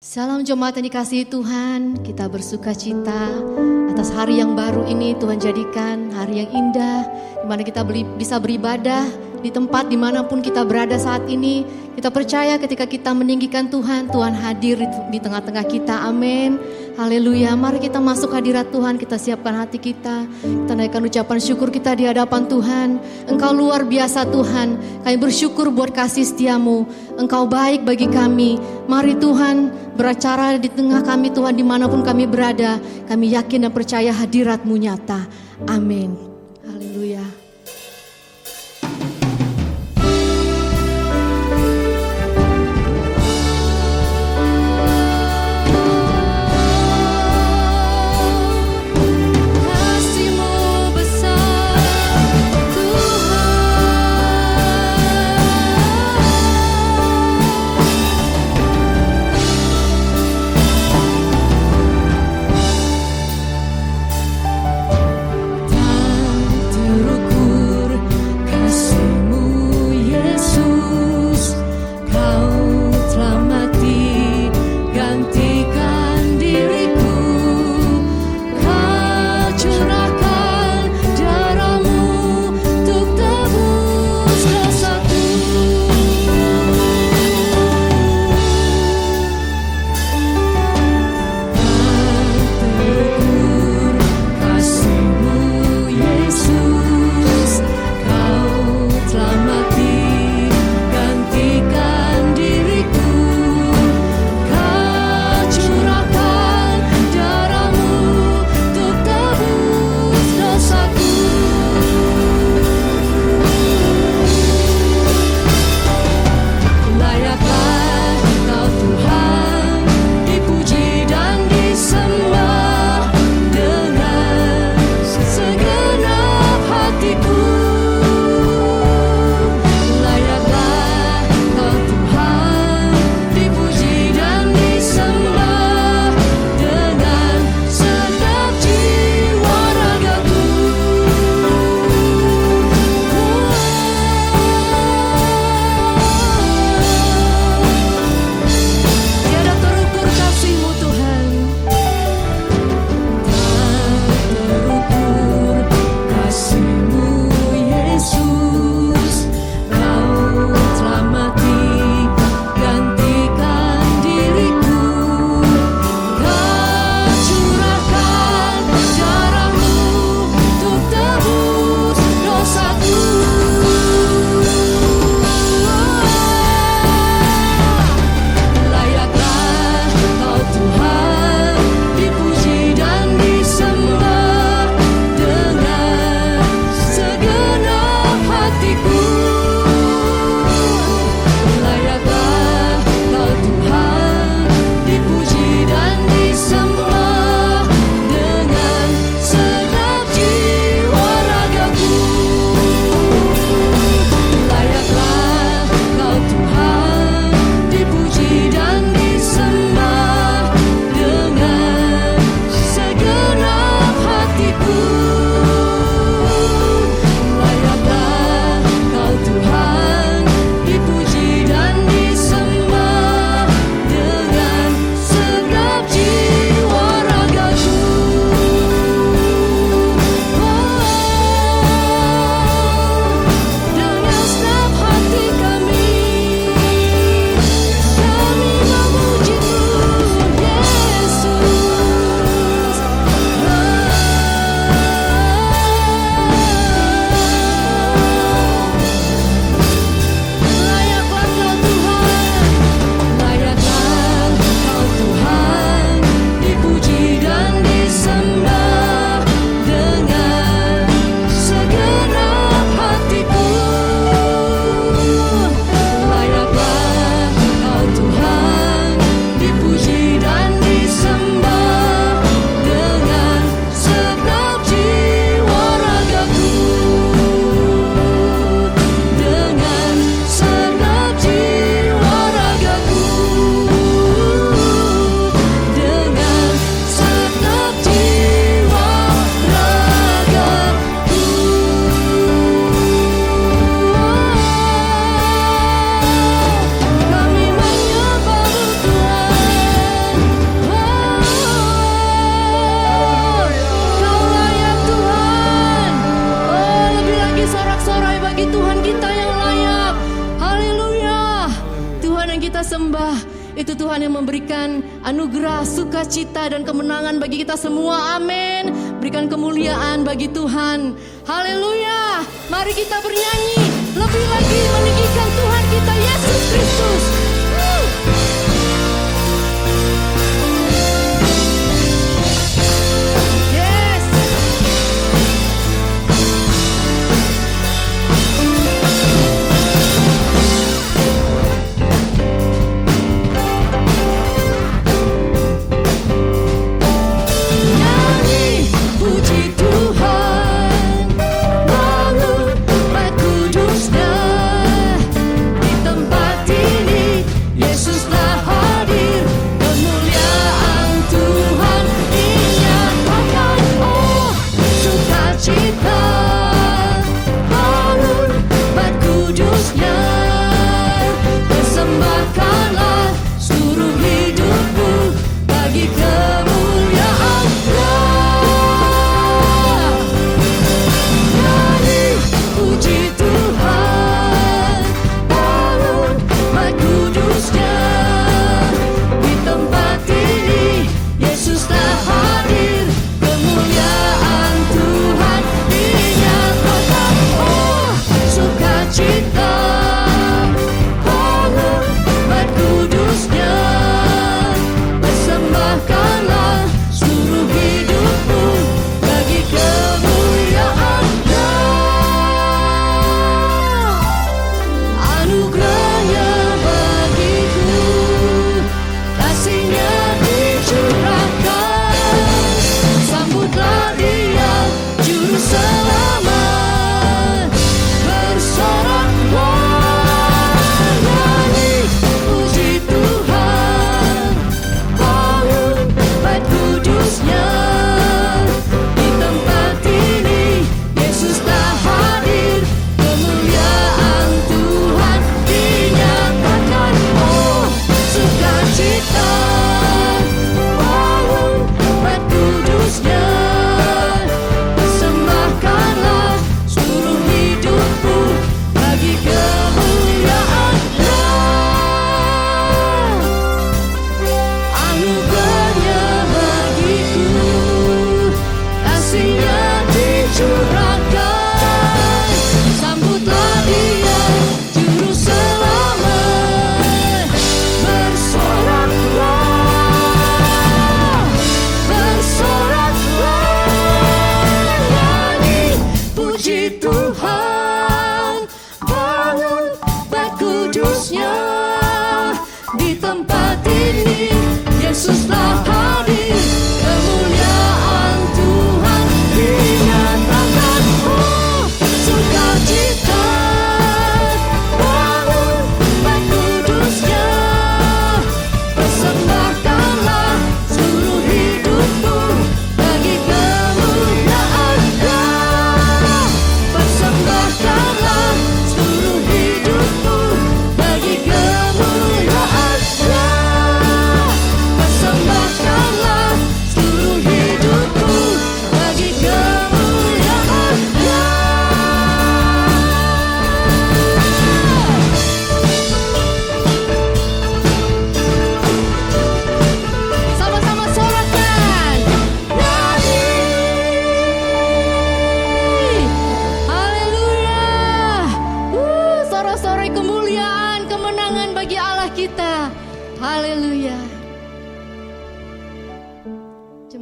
Salam jemaat yang dikasihi Tuhan, kita bersuka cita atas hari yang baru ini. Tuhan jadikan hari yang indah, di mana kita bisa beribadah di tempat dimanapun kita berada saat ini. Kita percaya ketika kita meninggikan Tuhan, Tuhan hadir di tengah-tengah kita. Amin. Haleluya. Mari kita masuk hadirat Tuhan, kita siapkan hati kita. Kita naikkan ucapan syukur kita di hadapan Tuhan. Engkau luar biasa Tuhan. Kami bersyukur buat kasih setiamu. Engkau baik bagi kami. Mari Tuhan beracara di tengah kami Tuhan, dimanapun kami berada. Kami yakin dan percaya hadirat-Mu nyata. Amin. Haleluya. Tak Tuhan yang memberikan anugerah, sukacita dan kemenangan bagi kita semua. Amin. Berikan kemuliaan bagi Tuhan. Haleluya. Mari kita bernyanyi lebih lagi meninggikan Tuhan kita Yesus Kristus.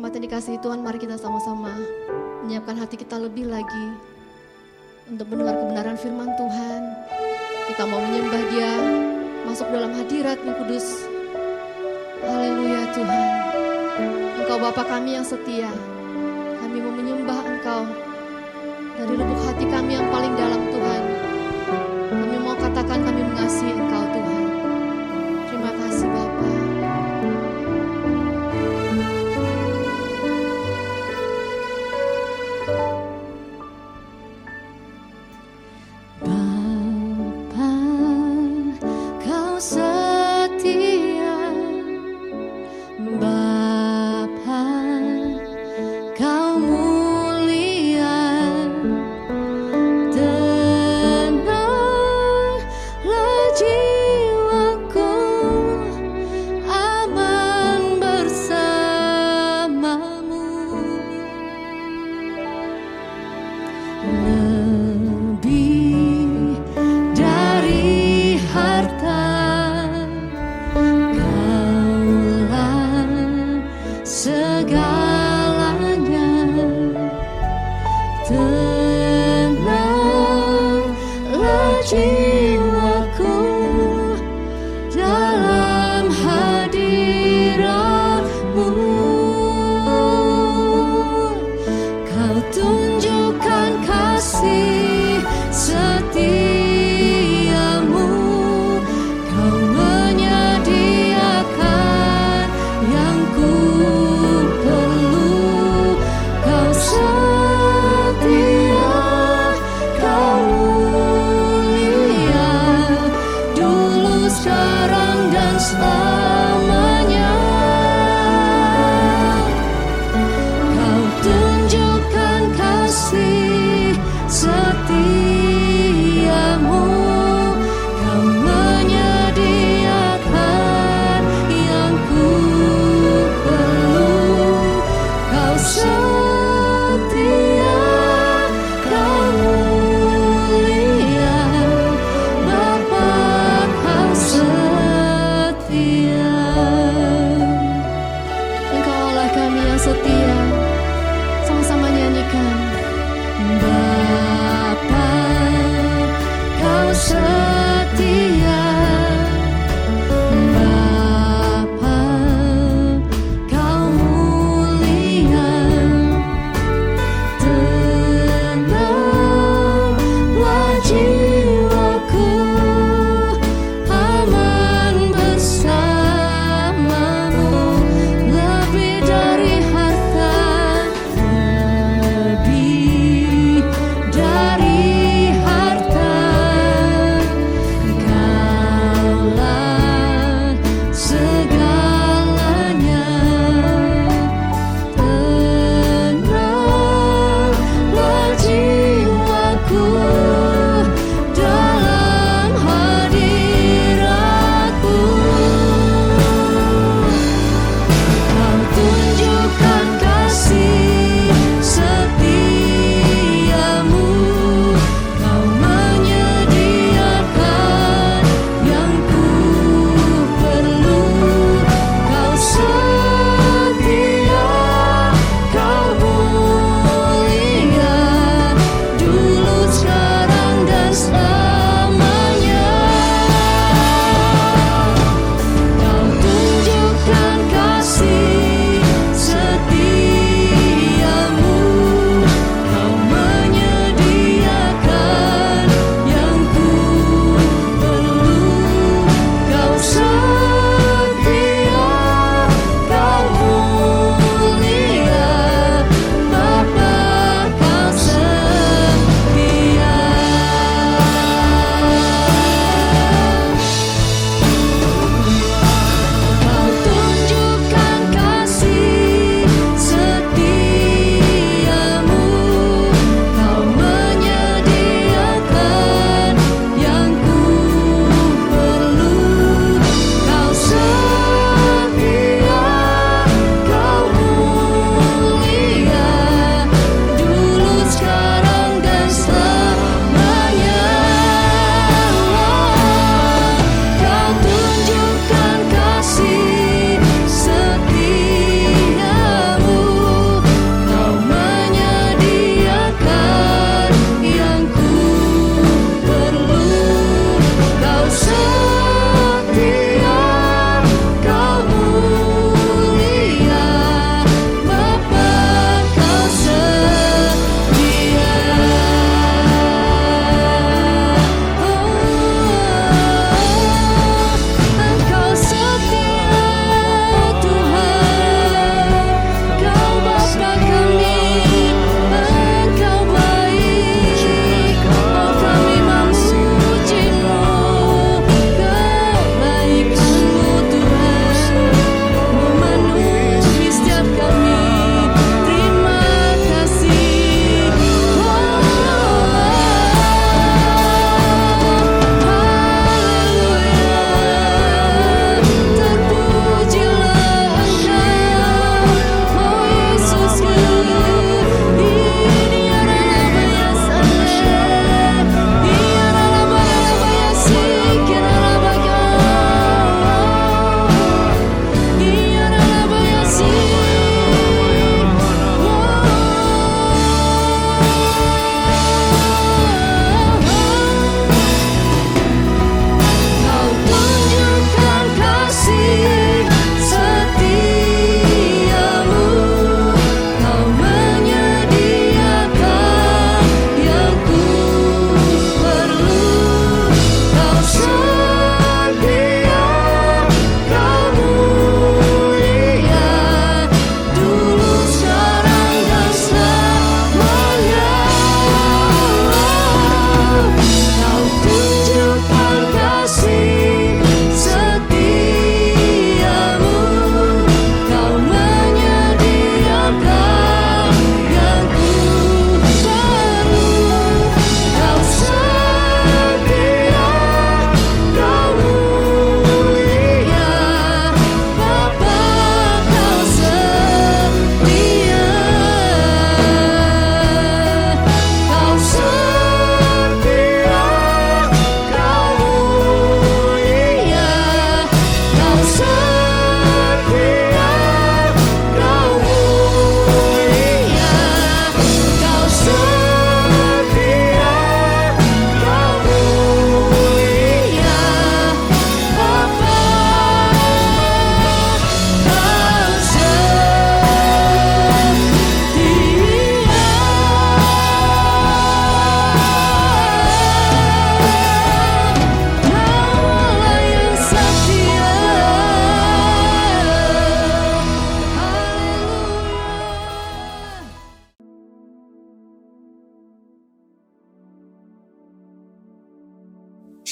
Jemaat yang dikasihi Tuhan, mari kita sama-sama menyiapkan hati kita lebih lagi untuk mendengar kebenaran firman Tuhan. Kita mau menyembah Dia, masuk dalam hadirat-Mu kudus. Haleluya Tuhan. Engkau Bapa kami yang setia. Kami mau menyembah Engkau dari lubuk hati kami yang paling dalam Tuhan. Kami mau katakan kami mengasihi Engkau Tuhan. Terima kasih Bapa.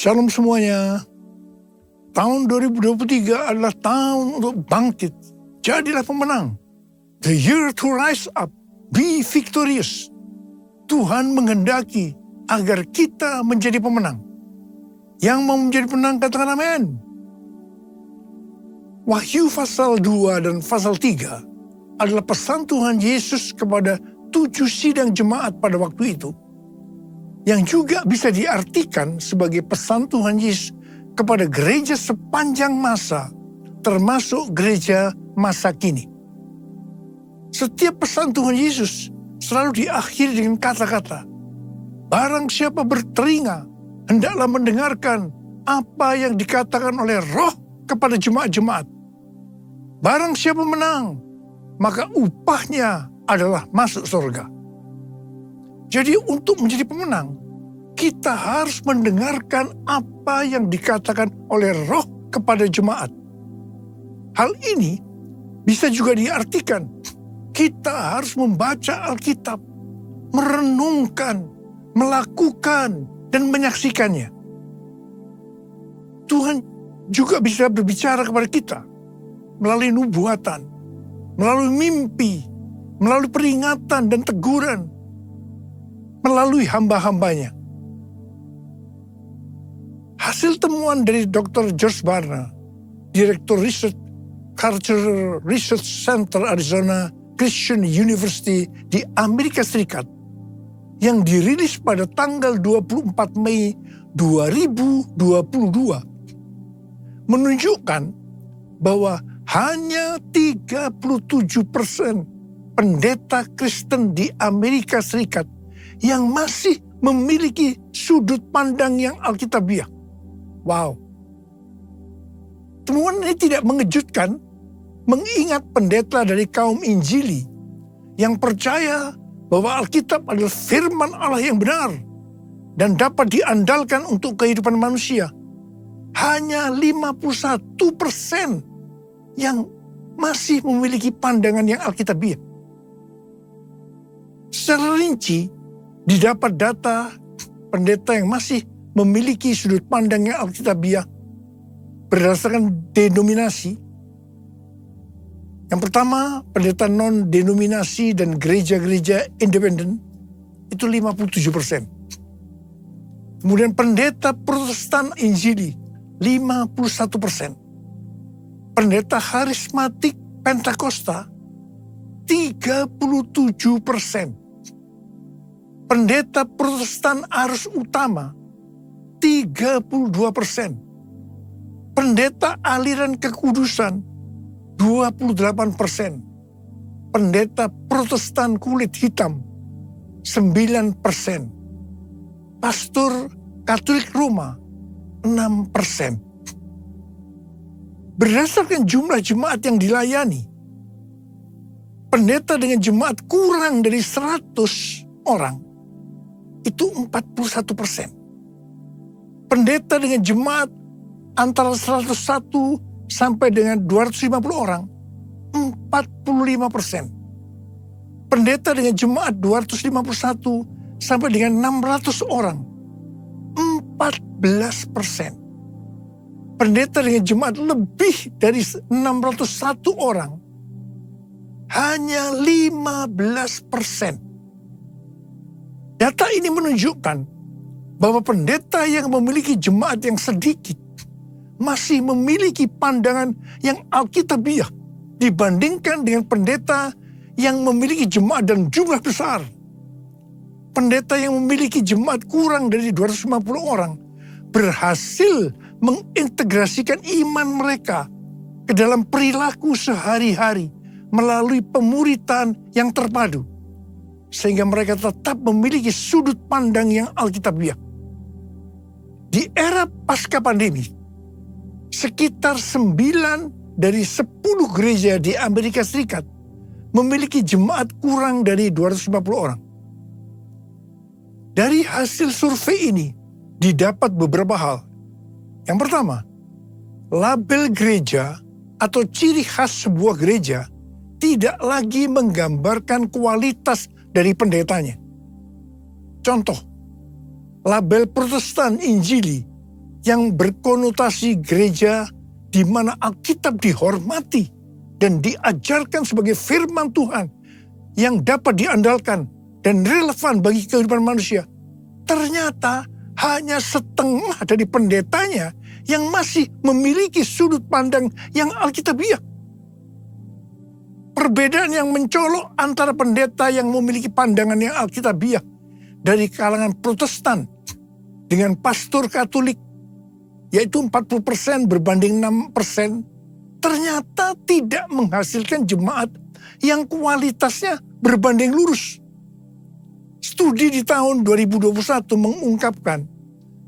Shalom semuanya. Tahun 2023 adalah tahun untuk bangkit. Jadilah pemenang. The year to rise up. Be victorious. Tuhan menghendaki agar kita menjadi pemenang. Yang mau menjadi pemenang katakan amin. Wahyu pasal 2 dan pasal 3 adalah pesan Tuhan Yesus kepada 7 sidang jemaat pada waktu itu. Yang juga bisa diartikan sebagai pesan Tuhan Yesus kepada gereja sepanjang masa, termasuk gereja masa kini. Setiap pesan Tuhan Yesus selalu diakhiri dengan kata-kata, barang siapa bertelinga, hendaklah mendengarkan apa yang dikatakan oleh Roh kepada jemaat-jemaat. Barang siapa menang, maka upahnya adalah masuk surga. Jadi untuk menjadi pemenang, kita harus mendengarkan apa yang dikatakan oleh Roh kepada jemaat. Hal ini bisa juga diartikan, kita harus membaca Alkitab, merenungkan, melakukan, dan menyaksikannya. Tuhan juga bisa berbicara kepada kita melalui nubuatan, melalui mimpi, melalui peringatan dan teguran, melalui hamba-hambanya. Hasil temuan dari Dr. George Barna, Direktur Research Cultural Research Center Arizona Christian University di Amerika Serikat, yang dirilis pada tanggal 24 Mei 2022, menunjukkan bahwa hanya 37% pendeta Kristen di Amerika Serikat yang masih memiliki sudut pandang yang alkitabiah. Wow. Temuan ini tidak mengejutkan, mengingat pendeta dari kaum Injili yang percaya bahwa Alkitab adalah firman Allah yang benar dan dapat diandalkan untuk kehidupan manusia. Hanya 51% yang masih memiliki pandangan yang alkitabiah. Secara rinci, didapat data pendeta yang masih memiliki sudut pandang yang alkitabiah berdasarkan denominasi. Yang pertama, pendeta non-denominasi dan gereja-gereja independen itu 57%. Kemudian pendeta Protestan Injili 51%. Pendeta Karismatik Pentakosta 37%. Pendeta Protestan Arus Utama 32%. Pendeta Aliran Kekudusan 28%. Pendeta Protestan Kulit Hitam 9%. Pastor Katolik Roma 6%. Berdasarkan jumlah jemaat yang dilayani, pendeta dengan jemaat kurang dari 100 orang itu 41%. Pendeta dengan jemaat antara 101 sampai dengan 250 orang 45%. Pendeta dengan jemaat 251 sampai dengan 600 orang 14%. Pendeta dengan jemaat lebih dari 601 orang hanya 15%. Data ini menunjukkan bahwa pendeta yang memiliki jemaat yang sedikit masih memiliki pandangan yang alkitabiah dibandingkan dengan pendeta yang memiliki jemaat dan jumlah besar. Pendeta yang memiliki jemaat kurang dari 250 orang berhasil mengintegrasikan iman mereka ke dalam perilaku sehari-hari melalui pemuritan yang terpadu, sehingga mereka tetap memiliki sudut pandang yang alkitabiah. Di era pasca pandemi, sekitar 9 dari 10 gereja di Amerika Serikat memiliki jemaat kurang dari 250 orang. Dari hasil survei ini didapat beberapa hal. Yang pertama, label gereja atau ciri khas sebuah gereja tidak lagi menggambarkan kualitas dari pendetanya. Contoh, label Protestan Injili yang berkonotasi gereja di mana Alkitab dihormati dan diajarkan sebagai firman Tuhan yang dapat diandalkan dan relevan bagi kehidupan manusia, ternyata hanya setengah dari pendetanya yang masih memiliki sudut pandang yang alkitabiah. Perbedaan yang mencolok antara pendeta yang memiliki pandangan yang alkitabiah dari kalangan Protestan dengan pastor Katolik, yaitu 40% berbanding 6%, ternyata tidak menghasilkan jemaat yang kualitasnya berbanding lurus. Studi di tahun 2021 mengungkapkan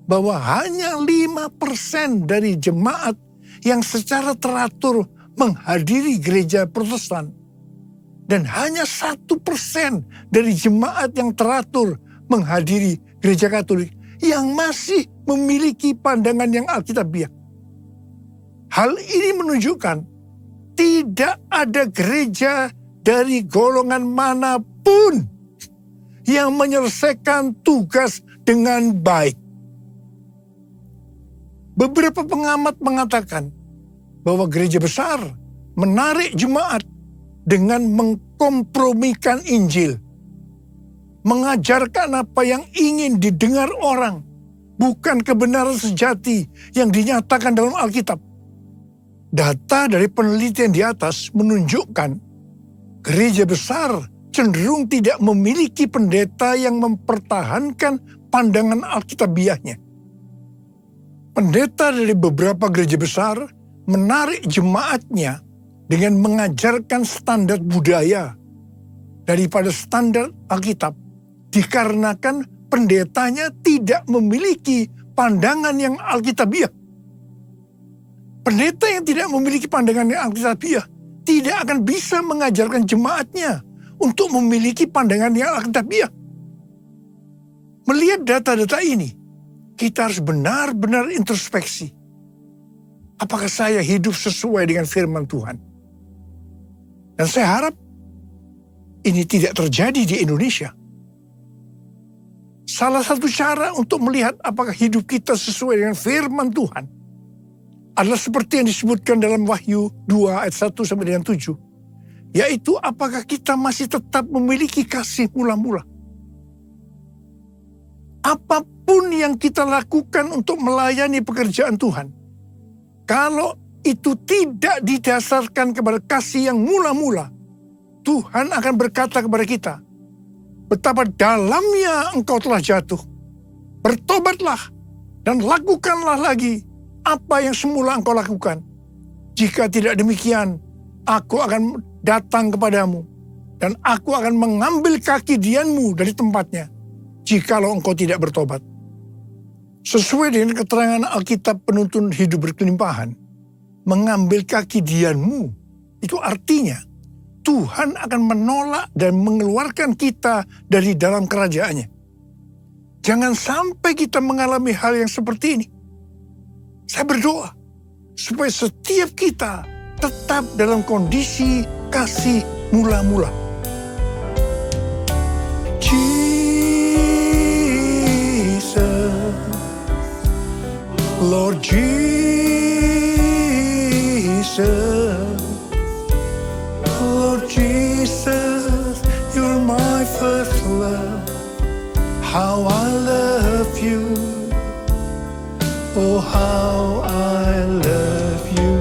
bahwa hanya 5% dari jemaat yang secara teratur menghadiri gereja Protestan dan hanya 1% dari jemaat yang teratur menghadiri gereja Katolik yang masih memiliki pandangan yang alkitabiah. Hal ini menunjukkan tidak ada gereja dari golongan manapun yang menyelesaikan tugas dengan baik. Beberapa pengamat mengatakan bahwa gereja besar menarik jemaat dengan mengkompromikan Injil, mengajarkan apa yang ingin didengar orang, bukan kebenaran sejati yang dinyatakan dalam Alkitab. Data dari penelitian di atas menunjukkan gereja besar cenderung tidak memiliki pendeta yang mempertahankan pandangan alkitabiahnya. Pendeta dari beberapa gereja besar menarik jemaatnya dengan mengajarkan standar budaya daripada standar Alkitab, dikarenakan pendetanya tidak memiliki pandangan yang alkitabiah. Pendeta yang tidak memiliki pandangan yang alkitabiah tidak akan bisa mengajarkan jemaatnya untuk memiliki pandangan yang alkitabiah. Melihat data-data ini, kita harus benar-benar introspeksi. Apakah saya hidup sesuai dengan firman Tuhan? Dan saya harap ini tidak terjadi di Indonesia. Salah satu cara untuk melihat apakah hidup kita sesuai dengan firman Tuhan adalah seperti yang disebutkan dalam Wahyu 2 ayat 1 sampai dengan 7. Yaitu apakah kita masih tetap memiliki kasih mula-mula. Apapun yang kita lakukan untuk melayani pekerjaan Tuhan, kalau itu tidak didasarkan kepada kasih yang mula-mula, Tuhan akan berkata kepada kita, betapa dalamnya engkau telah jatuh. Bertobatlah dan lakukanlah lagi apa yang semula engkau lakukan. Jika tidak demikian, aku akan datang kepadamu dan aku akan mengambil kaki dianmu dari tempatnya jikalau engkau tidak bertobat. Sesuai dengan keterangan Alkitab penuntun hidup berkelimpahan, mengambil kaki dianmu itu artinya Tuhan akan menolak dan mengeluarkan kita dari dalam kerajaannya. Jangan sampai kita mengalami hal yang seperti ini. Saya berdoa supaya setiap kita tetap dalam kondisi kasih mula-mula. Jesus, Lord Jesus, Lord Jesus, you're my first love. How I love you, oh how I love you.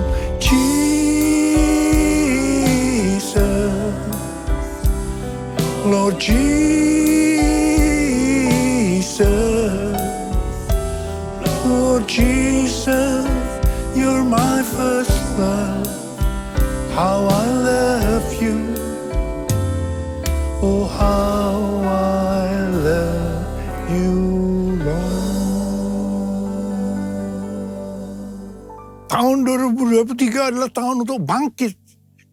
Lord Jesus, Lord Jesus, you're my first love. How I love you, oh how I love you, Lord. Tahun 2023 adalah tahun untuk bangkit.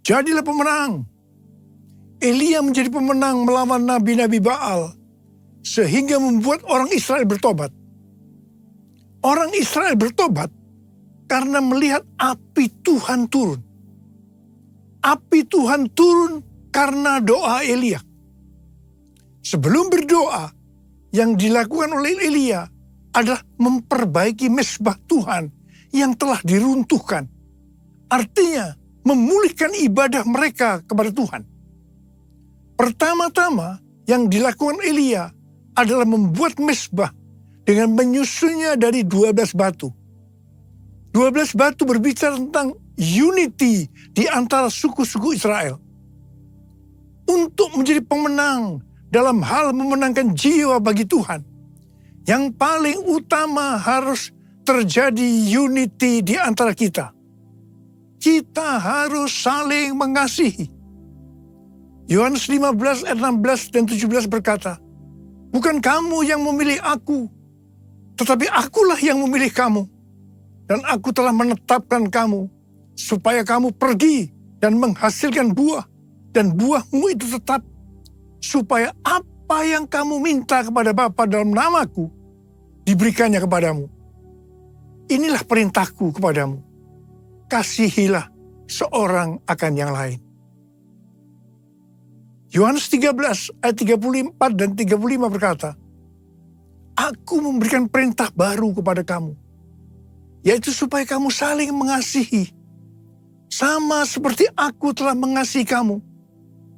Jadilah pemenang. Elia menjadi pemenang melawan nabi-nabi Baal sehingga membuat orang Israel bertobat. Orang Israel bertobat karena melihat api Tuhan turun. Api Tuhan turun karena doa Elia. Sebelum berdoa, yang dilakukan oleh Elia adalah memperbaiki mezbah Tuhan yang telah diruntuhkan. Artinya memulihkan ibadah mereka kepada Tuhan. Pertama-tama yang dilakukan Elia adalah membuat mezbah dengan menyusunnya dari 12 batu. 12 batu berbicara tentang unity di antara suku-suku Israel. Untuk menjadi pemenang dalam hal memenangkan jiwa bagi Tuhan, yang paling utama harus terjadi unity di antara kita. Kita harus saling mengasihi. Yohanes 15 ayat 16 dan 17 berkata, "Bukan kamu yang memilih aku, tetapi akulah yang memilih kamu. Dan aku telah menetapkan kamu, supaya kamu pergi dan menghasilkan buah, dan buahmu itu tetap, supaya apa yang kamu minta kepada Bapa dalam namaku, diberikannya kepadamu. Inilah perintahku kepadamu, kasihilah seorang akan yang lain." Yohanes 13 ayat 34 dan 35 berkata, "Aku memberikan perintah baru kepada kamu, yaitu supaya kamu saling mengasihi. Sama seperti aku telah mengasihi kamu,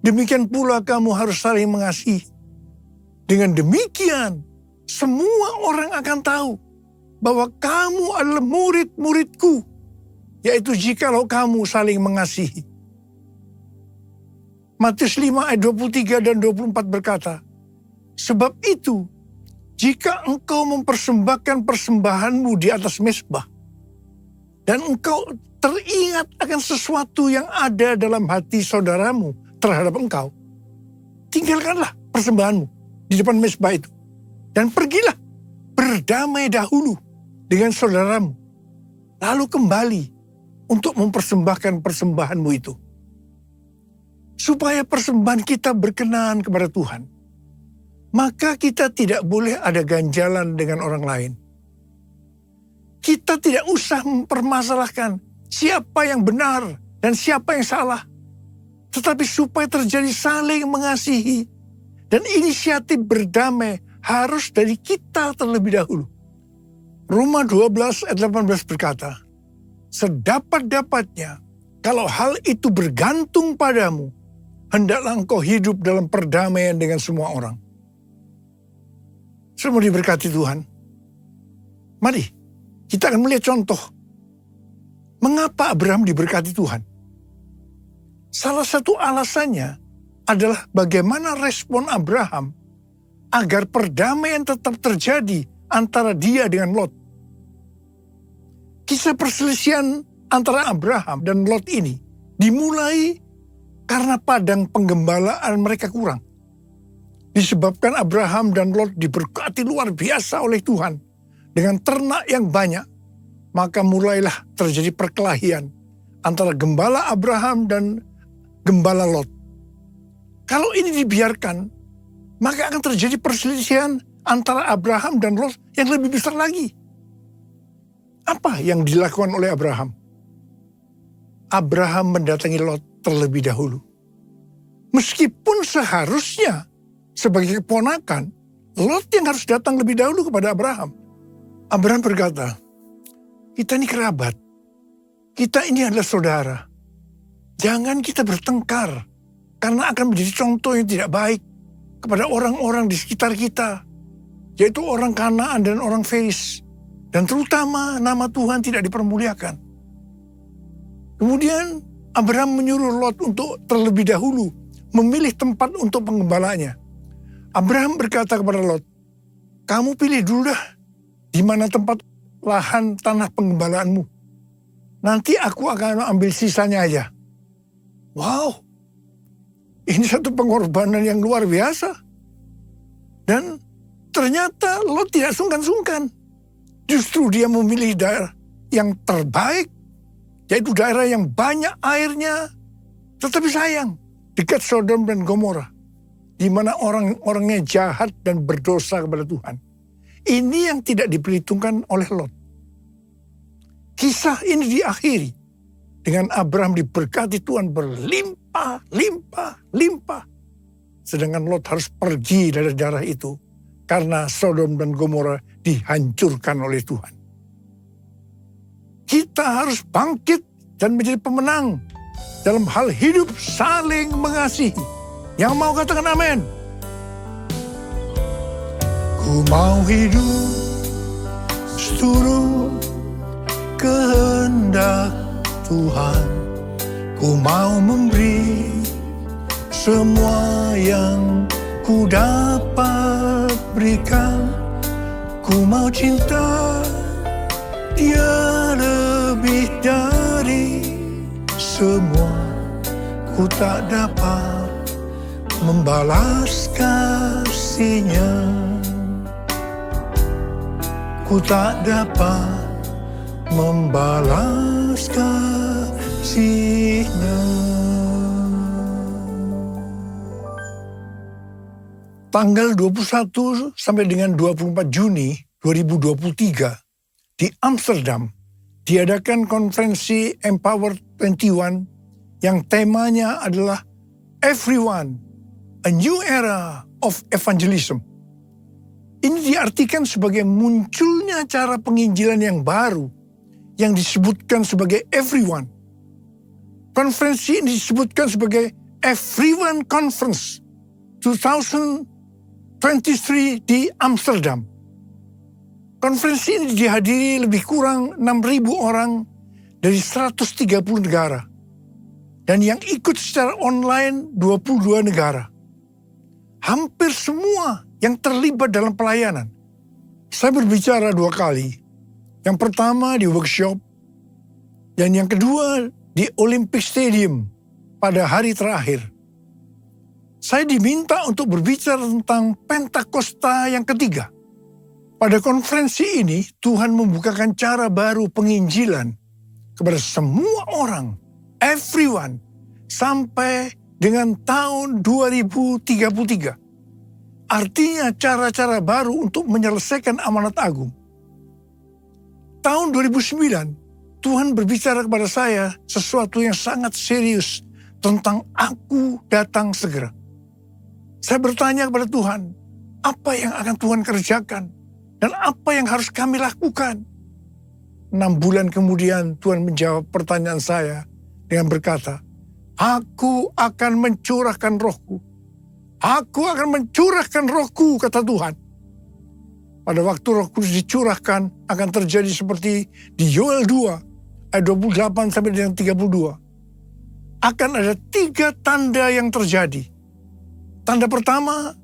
demikian pula kamu harus saling mengasihi. Dengan demikian, semua orang akan tahu bahwa kamu adalah murid-muridku, yaitu jikalau kamu saling mengasihi." Matius 5 ayat 23 dan 24 berkata, "Sebab itu, jika engkau mempersembahkan persembahanmu di atas mezbah, dan engkau teringat akan sesuatu yang ada dalam hati saudaramu terhadap engkau, tinggalkanlah persembahanmu di depan mezbah itu, dan pergilah berdamai dahulu dengan saudaramu, lalu kembali untuk mempersembahkan persembahanmu itu." Supaya persembahan kita berkenan kepada Tuhan, maka kita tidak boleh ada ganjalan dengan orang lain. Kita tidak usah mempermasalahkan siapa yang benar dan siapa yang salah, tetapi supaya terjadi saling mengasihi dan inisiatif berdamai harus dari kita terlebih dahulu. Roma 12 ayat 18 berkata, "Sedapat-dapatnya, kalau hal itu bergantung padamu, hendaklah engkau hidup dalam perdamaian dengan semua orang." Semua diberkati Tuhan. Mari kita akan melihat contoh mengapa Abraham diberkati Tuhan. Salah satu alasannya adalah bagaimana respon Abraham agar perdamaian tetap terjadi antara dia dengan Lot. Kisah perselisihan antara Abraham dan Lot ini dimulai karena padang penggembalaan mereka kurang. Disebabkan Abraham dan Lot diberkati luar biasa oleh Tuhan dengan ternak yang banyak, maka mulailah terjadi perkelahian antara gembala Abraham dan gembala Lot. Kalau ini dibiarkan, maka akan terjadi perselisihan antara Abraham dan Lot yang lebih besar lagi. Apa yang dilakukan oleh Abraham? Abraham mendatangi Lot terlebih dahulu. Meskipun seharusnya sebagai keponakan, Lot yang harus datang lebih dahulu kepada Abraham. Abraham berkata, "Kita ini kerabat, kita ini adalah saudara. Jangan kita bertengkar, karena akan menjadi contoh yang tidak baik kepada orang-orang di sekitar kita, yaitu orang Kanaan dan orang Feris. Dan terutama nama Tuhan tidak dipermuliakan." Kemudian Abraham menyuruh Lot untuk terlebih dahulu memilih tempat untuk penggembalanya. Abraham berkata kepada Lot, "Kamu pilih dulu dah di mana tempat lahan tanah penggembalaanmu. Nanti aku akan ambil sisanya aja." Wow, ini satu pengorbanan yang luar biasa. Dan ternyata Lot tidak sungkan-sungkan. Justru dia memilih daerah yang terbaik, yaitu daerah yang banyak airnya, tetapi sayang, dekat Sodom dan Gomora, di mana orang-orangnya jahat dan berdosa kepada Tuhan. Ini yang tidak diperhitungkan oleh Lot. Kisah ini diakhiri dengan Abraham diberkati Tuhan berlimpah, limpah, limpah. Sedangkan Lot harus pergi dari daerah itu karena Sodom dan Gomora dihancurkan oleh Tuhan. Kita harus bangkit dan menjadi pemenang dalam hal hidup saling mengasihi. Yang mau katakan amin. Ku mau hidup seturut kehendak Tuhan. Ku mau memberi semua yang ku dapat berikan. Ku mau cinta Dia lebih dari semua. Ku tak dapat membalas kasih-Nya. Ku tak dapat membalas kasih-Nya. Tanggal 21 sampai dengan 24 Juni 2023 di Amsterdam diadakan konferensi Empower 21 yang temanya adalah Everyone, a New Era of Evangelism. Ini diartikan sebagai munculnya cara penginjilan yang baru yang disebutkan sebagai Everyone. Konferensi ini disebutkan sebagai Everyone Conference 2023 di Amsterdam. Konferensi ini dihadiri lebih kurang 6.000 orang dari 130 negara. Dan yang ikut secara online 22 negara. Hampir semua yang terlibat dalam pelayanan. Saya berbicara 2 kali. Yang pertama di workshop. Dan yang kedua di Olympic Stadium pada hari terakhir. Saya diminta untuk berbicara tentang Pentakosta yang ketiga. Pada konferensi ini, Tuhan membukakan cara baru penginjilan kepada semua orang, everyone, sampai dengan tahun 2033. Artinya cara-cara baru untuk menyelesaikan amanat agung. Tahun 2009, Tuhan berbicara kepada saya sesuatu yang sangat serius tentang Aku datang segera. Saya bertanya kepada Tuhan, apa yang akan Tuhan kerjakan? Dan apa yang harus kami lakukan? 6 bulan kemudian Tuhan menjawab pertanyaan saya dengan berkata, Aku akan mencurahkan rohku. Aku akan mencurahkan rohku, kata Tuhan. Pada waktu Roh Kudus dicurahkan akan terjadi seperti di Yoel 2 ayat 28 sampai dengan 32. Akan ada 3 tanda yang terjadi. Tanda pertama,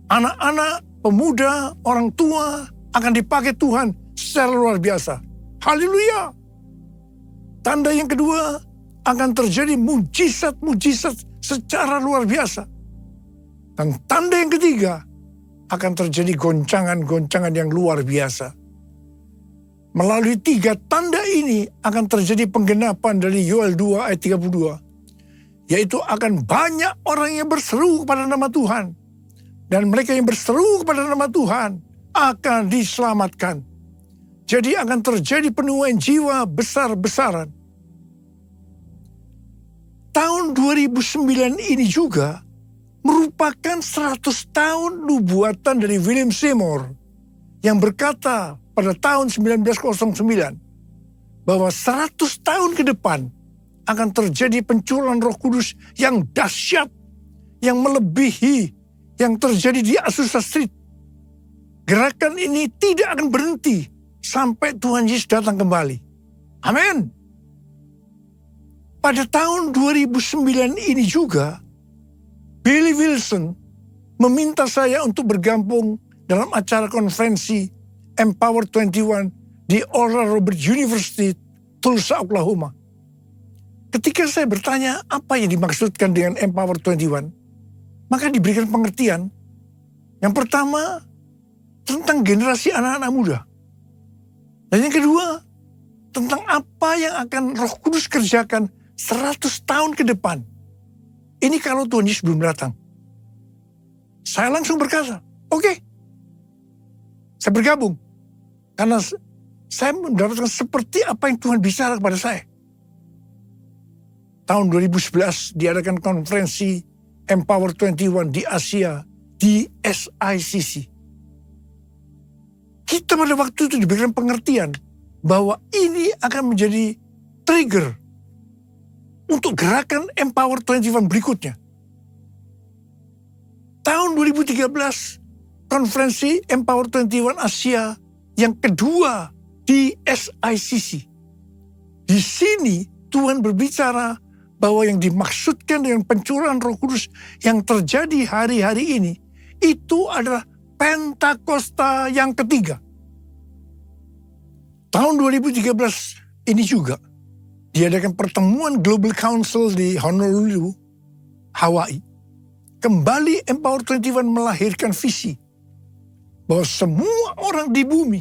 anak-anak, pemuda, orang tua akan dipakai Tuhan secara luar biasa. Haleluya. Tanda yang kedua, akan terjadi mujizat-mujizat secara luar biasa. Dan tanda yang ketiga, akan terjadi goncangan-goncangan yang luar biasa. Melalui 3 tanda ini akan terjadi penggenapan dari Yoel 2 ayat 32. Yaitu akan banyak orang yang berseru kepada nama Tuhan. Dan mereka yang berseru kepada nama Tuhan akan diselamatkan. Jadi akan terjadi penuaian jiwa besar-besaran. Tahun 2009 ini juga merupakan 100 tahun nubuatan dari William Seymour yang berkata pada tahun 1909 bahwa 100 tahun ke depan akan terjadi pencurahan Roh Kudus yang dahsyat, yang melebihi yang terjadi di Azusa Street. Gerakan ini tidak akan berhenti sampai Tuhan Yesus datang kembali. Amin. Pada tahun 2009 ini juga, Billy Wilson meminta saya untuk bergabung dalam acara konferensi Empower 21 di Oral Roberts University, Tulsa, Oklahoma. Ketika saya bertanya apa yang dimaksudkan dengan Empower 21, maka diberikan pengertian. Yang pertama, tentang generasi anak-anak muda. Dan yang kedua, tentang apa yang akan Roh Kudus kerjakan 100 tahun ke depan. Ini kalau Tuhan Yesus belum datang. Saya langsung berkata, oke. Saya bergabung. Karena saya mendapatkan seperti apa yang Tuhan bicara kepada saya. Tahun 2011 diadakan konferensi Empower 21 di Asia, di SICC. Kita pada waktu itu diberikan pengertian bahwa ini akan menjadi trigger untuk gerakan Empower 21 berikutnya. Tahun 2013, konferensi Empower 21 Asia yang kedua di SICC. Di sini Tuhan berbicara bahwa yang dimaksudkan dengan pencurahan Roh Kudus yang terjadi hari-hari ini itu adalah Pentakosta yang ketiga. Tahun 2013 ini juga diadakan pertemuan Global Council di Honolulu, Hawaii. Kembali Empower 21 melahirkan visi bahwa semua orang di bumi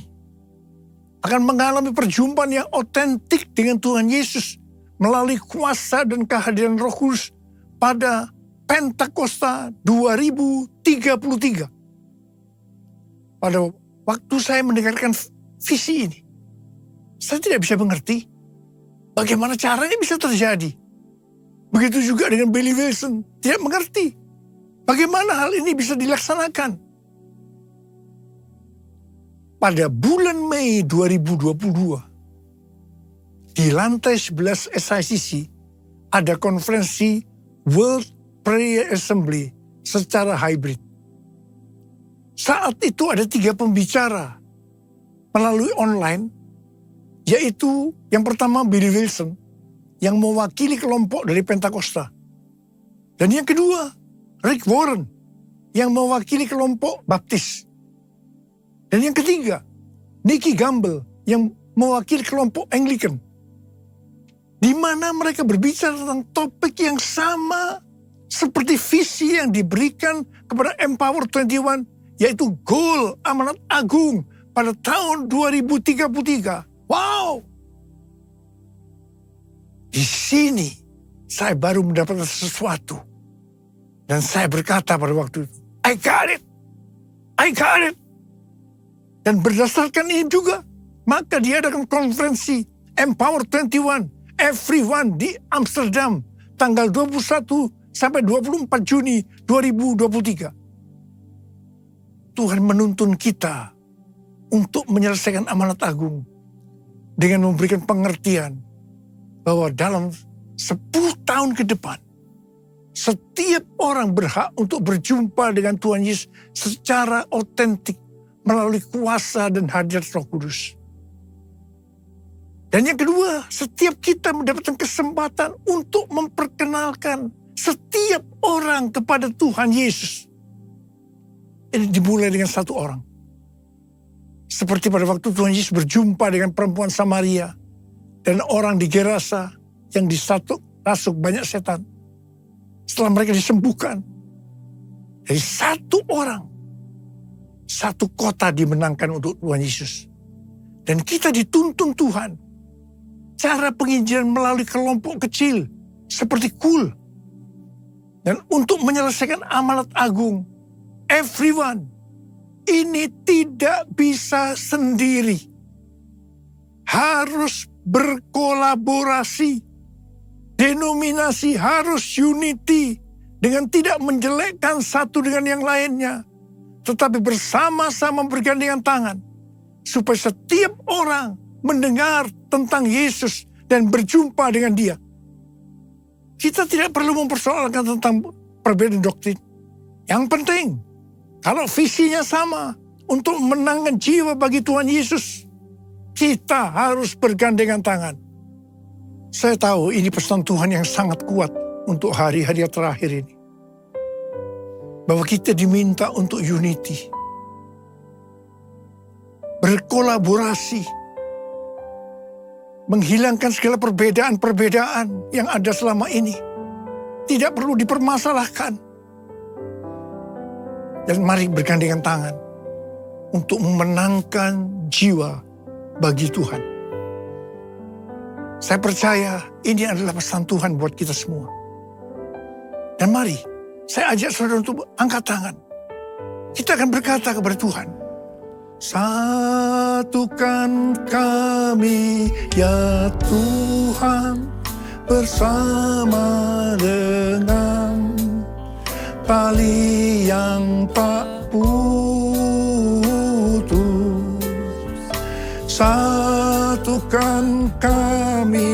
akan mengalami perjumpaan yang otentik dengan Tuhan Yesus melalui kuasa dan kehadiran Roh Kudus pada Pentakosta 2033. Pada waktu saya mendengarkan visi ini, saya tidak bisa mengerti bagaimana caranya bisa terjadi. Begitu juga dengan Billy Wilson, tidak mengerti bagaimana hal ini bisa dilaksanakan. Pada bulan Mei 2022, di lantai 11 SICC, ada konferensi World Prayer Assembly secara hybrid. Saat itu ada 3 pembicara melalui online, yaitu yang pertama Billy Wilson, yang mewakili kelompok dari Pentakosta. Dan yang kedua, Rick Warren, yang mewakili kelompok Baptis. Dan yang ketiga, Nicky Gamble, yang mewakili kelompok Anglican. Di mana mereka berbicara tentang topik yang sama seperti visi yang diberikan kepada Empower 21, yaitu goal amanat agung pada tahun 2033. Wow! Di sini saya baru mendapatkan sesuatu. Dan saya berkata pada waktu itu, I got it! I got it! Dan berdasarkan ini juga, maka diadakan konferensi Empower 21, Everyone di Amsterdam, tanggal 21 sampai 24 Juni 2023. Tuhan menuntun kita untuk menyelesaikan amanat agung dengan memberikan pengertian bahwa dalam 10 tahun ke depan, setiap orang berhak untuk berjumpa dengan Tuhan Yesus secara otentik melalui kuasa dan hadirat Roh Kudus. Dan yang kedua, setiap kita mendapatkan kesempatan untuk memperkenalkan setiap orang kepada Tuhan Yesus. Ini dimulai dengan satu orang. Seperti pada waktu Tuhan Yesus berjumpa dengan perempuan Samaria dan orang di Gerasa yang rasuk banyak setan. Setelah mereka disembuhkan, dari satu orang, satu kota dimenangkan untuk Tuhan Yesus. Dan kita dituntun Tuhan. Cara penginjilan melalui kelompok kecil seperti KUL. Dan untuk menyelesaikan amanat agung, everyone, ini tidak bisa sendiri. Harus berkolaborasi. Denominasi harus unity dengan tidak menjelekkan satu dengan yang lainnya, tetapi bersama-sama bergandengan tangan supaya setiap orang mendengar tentang Yesus dan berjumpa dengan Dia. Kita tidak perlu mempersoalkan tentang perbedaan doktrin. Yang penting, kalau visinya sama untuk menangkan jiwa bagi Tuhan Yesus, kita harus bergandengan tangan. Saya tahu ini pesan Tuhan yang sangat kuat untuk hari-hari terakhir ini. Bahwa kita diminta untuk unity. Berkolaborasi. Menghilangkan segala perbedaan-perbedaan yang ada selama ini. Tidak perlu dipermasalahkan. Dan mari bergandengan tangan untuk memenangkan jiwa bagi Tuhan. Saya percaya ini adalah pesan Tuhan buat kita semua. Dan mari, saya ajak saudara untuk angkat tangan. Kita akan berkata kepada Tuhan, satukan kami ya Tuhan bersama dengan tali yang tak putus. Satukan kami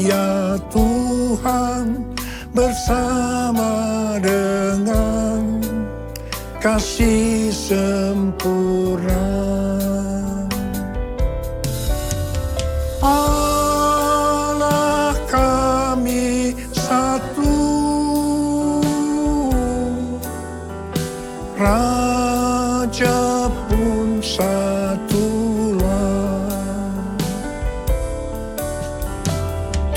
ya Tuhan, bersama dengan kasih sempurna. Allah kami satu, Raja pun satulah.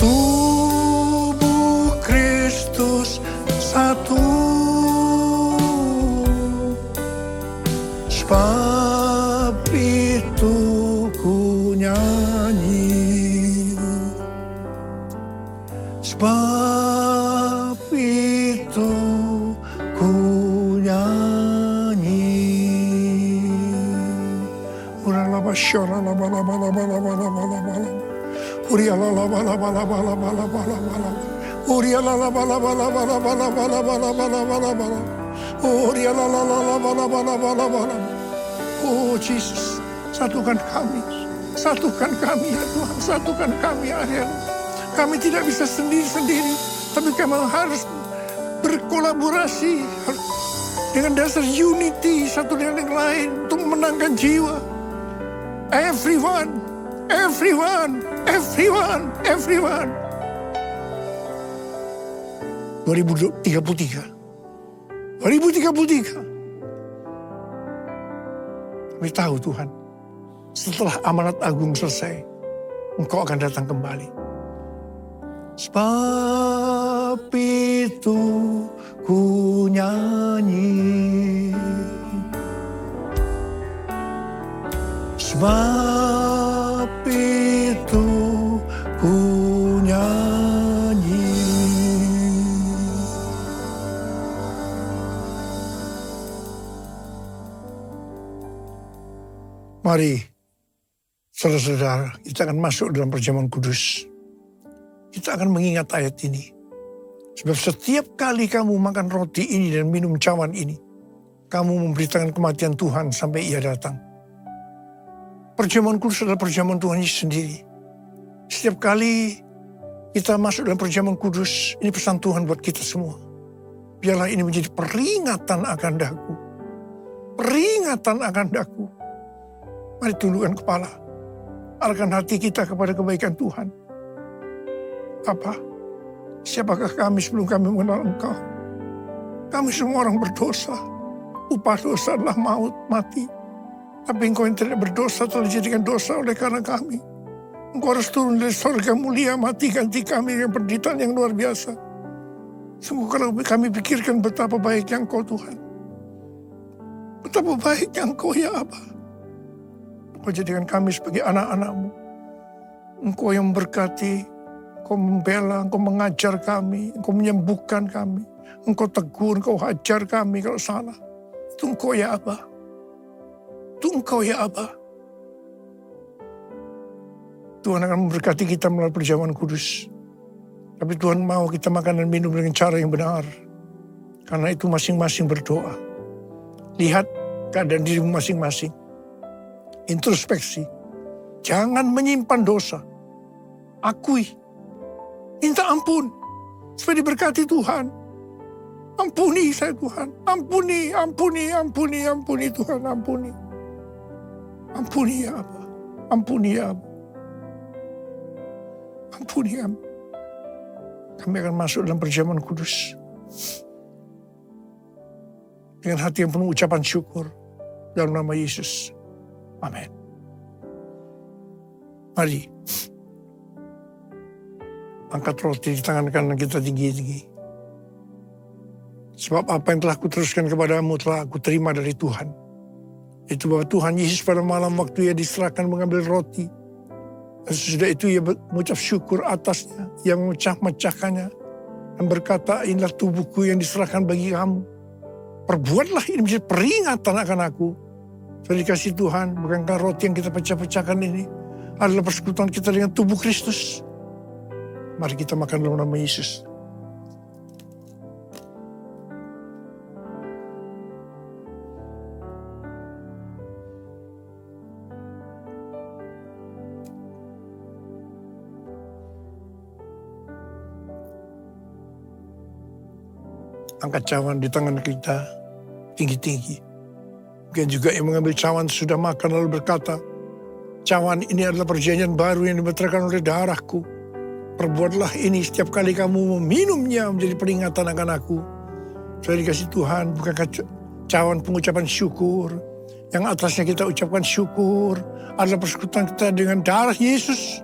Tubuh Kristus satu, sebab itu ku nyanyi, sebab itu ku nyanyi. Uralaba syarala bala bala bala bala bala bala. Urialala bala bala bala bala bala bala. Urialala bala bala bala bala bala bala bala bala bala. Urialala bala bala bala bala. Oh Jesus, satukan kami ya Tuhan, satukan kami ya Allah. Kami tidak bisa sendiri-sendiri, tapi kami harus berkolaborasi dengan dasar unity satu dengan yang lain untuk memenangkan jiwa. Everyone. 2033. Kami tahu Tuhan, setelah amanat agung selesai, Engkau akan datang kembali. Sebab itu ku nyanyi, sebab itu ku nyanyi. Mari, saudara-saudara, kita akan masuk dalam perjamuan kudus. Kita akan mengingat ayat ini. Sebab setiap kali kamu makan roti ini dan minum cawan ini, kamu memberitakan kematian Tuhan sampai Ia datang. Perjamuan kudus adalah perjamuan Tuhan Yesus sendiri. Setiap kali kita masuk dalam perjamuan kudus, ini pesan Tuhan buat kita semua. Biarlah ini menjadi peringatan akan daku. Peringatan akan daku. Mari tundukkan kepala. Arahkan hati kita kepada kebaikan Tuhan. Bapa, siapakah kami sebelum kami mengenal Engkau? Kami semua orang berdosa. Upah dosa adalah maut, mati. Tapi Engkau yang tidak berdosa telah dijadikan dosa oleh karena kami. Engkau harus turun dari surga mulia, mati ganti kami dengan penderitaan yang luar biasa. Sungguh kalau kami pikirkan betapa baiknya Engkau Tuhan. Betapa baiknya Engkau ya Aba. Engkau jadikan kami sebagai anak-anak-Mu. Engkau yang memberkati, Engkau membela, Engkau mengajar kami, Engkau menyembuhkan kami. Engkau tegur, Engkau hajar kami kalau salah. Itu Engkau ya Aba. Itu Engkau ya Aba. Tuhan akan memberkati kita melalui perjamuan kudus. Tapi Tuhan mau kita makan dan minum dengan cara yang benar. Karena itu masing-masing berdoa. Lihat keadaan dirimu masing-masing. Introspeksi. Jangan menyimpan dosa. Akui. Minta ampun. Supaya diberkati Tuhan. Ampuni saya Tuhan. Ampuni Tuhan. Ampuni. Ampuni ya Aba. Ampuni ya Aba. Ampuni ya Aba. Kami akan masuk dalam perjamuan kudus. Dengan hati yang penuh ucapan syukur. Dalam nama Yesus. Amin. Mari. Angkat roti di tangan kanan kita tinggi-tinggi. Sebab apa yang telah kuteruskan kepadamu telah aku terima dari Tuhan. Itu bahwa Tuhan Yesus pada malam waktu Ia diserahkan mengambil roti. Dan sesudah itu Ia mengucap syukur atasnya. Ia memecah-mecahkannya. Dan berkata, inilah tubuhku yang diserahkan bagi kamu. Perbuatlah ini menjadi peringatan akan aku. Sudah dikasih Tuhan, bukankah roti yang kita pecah-pecahkan ini adalah persekutuan kita dengan tubuh Kristus. Mari kita makan dalam nama Yesus. angkat cawan di tangan kita tinggi-tinggi. Mungkin juga yang mengambil cawan sudah makan lalu berkata, cawan ini adalah perjanjian baru yang dimeteraikan oleh darahku. Perbuatlah ini setiap kali kamu meminumnya menjadi peringatan akan aku. Saya dikasih Tuhan, bukankah cawan pengucapan syukur. Yang atasnya kita ucapkan syukur adalah persekutuan kita dengan darah Yesus.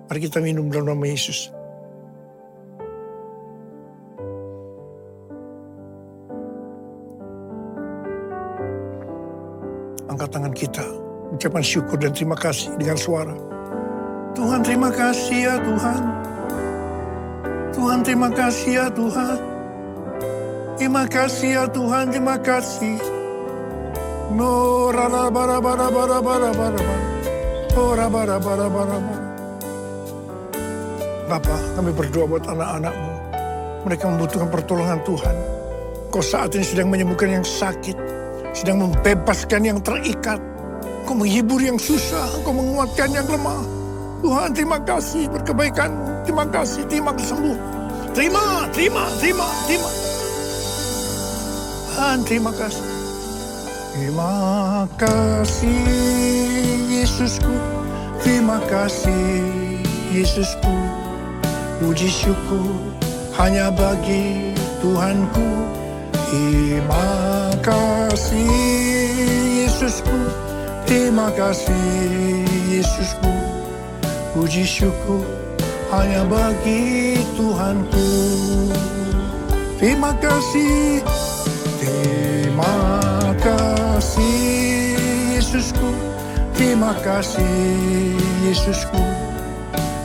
Mari kita minum dalam nama Yesus. Angkat tangan kita, ucapan syukur dan terima kasih dengan suara. Tuhan terima kasih ya Tuhan. Tuhan terima kasih ya Tuhan. Terima kasih ya Tuhan, terima kasih. No rara bara bara bara bara bara bara. Ora bara bara bara bara. Bapa, kami berdoa buat anak-anak-Mu. Mereka membutuhkan pertolongan Tuhan. Kau saat ini sedang menyembuhkan yang sakit, sedang membebaskan yang terikat. Kau menghibur yang susah, Kau menguatkan yang lemah. Tuhan terima kasih berkebaikan-Mu. Terima kasih, terima kesembuhan. Terima. Tuhan terima kasih. Terima kasih Yesusku. Terima kasih Yesusku. Puji syukur hanya bagi Tuhanku. Terima kasih Yesusku. Terima kasih Yesusku. Puji syukur hanya bagi Tuhanku. Terima kasih. Terima kasih Yesusku. Terima kasih Yesusku.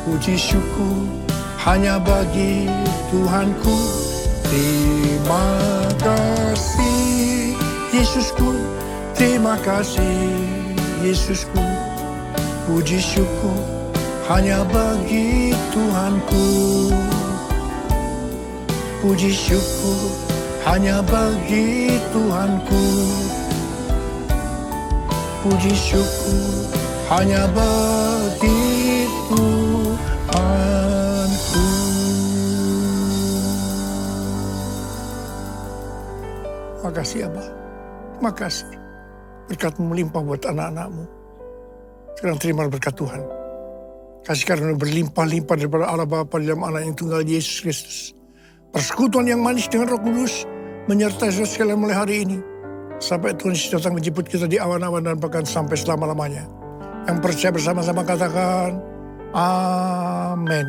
Puji syukur hanya bagi Tuhanku. Terima kasih Yesusku. Terima kasih Yesusku. Puji syukur hanya bagi Tuhanku. Puji syukur hanya bagi Tuhanku. Puji syukur hanya bagi Tuhanku. Makasih Abah. Makasih. Berkat-Mu melimpah buat anak-anak-Mu. Sekarang terima berkat Tuhan. Kasih karunia berlimpah-limpah daripada Allah Bapa dalam anak yang tunggal Yesus Kristus. Persekutuan yang manis dengan Roh Kudus menyertai saudara sekalian mulai hari ini. Sampai Tuhan Yesus datang menjemput kita di awan-awan dan bahkan sampai selama-lamanya. Yang percaya bersama-sama katakan, Amin.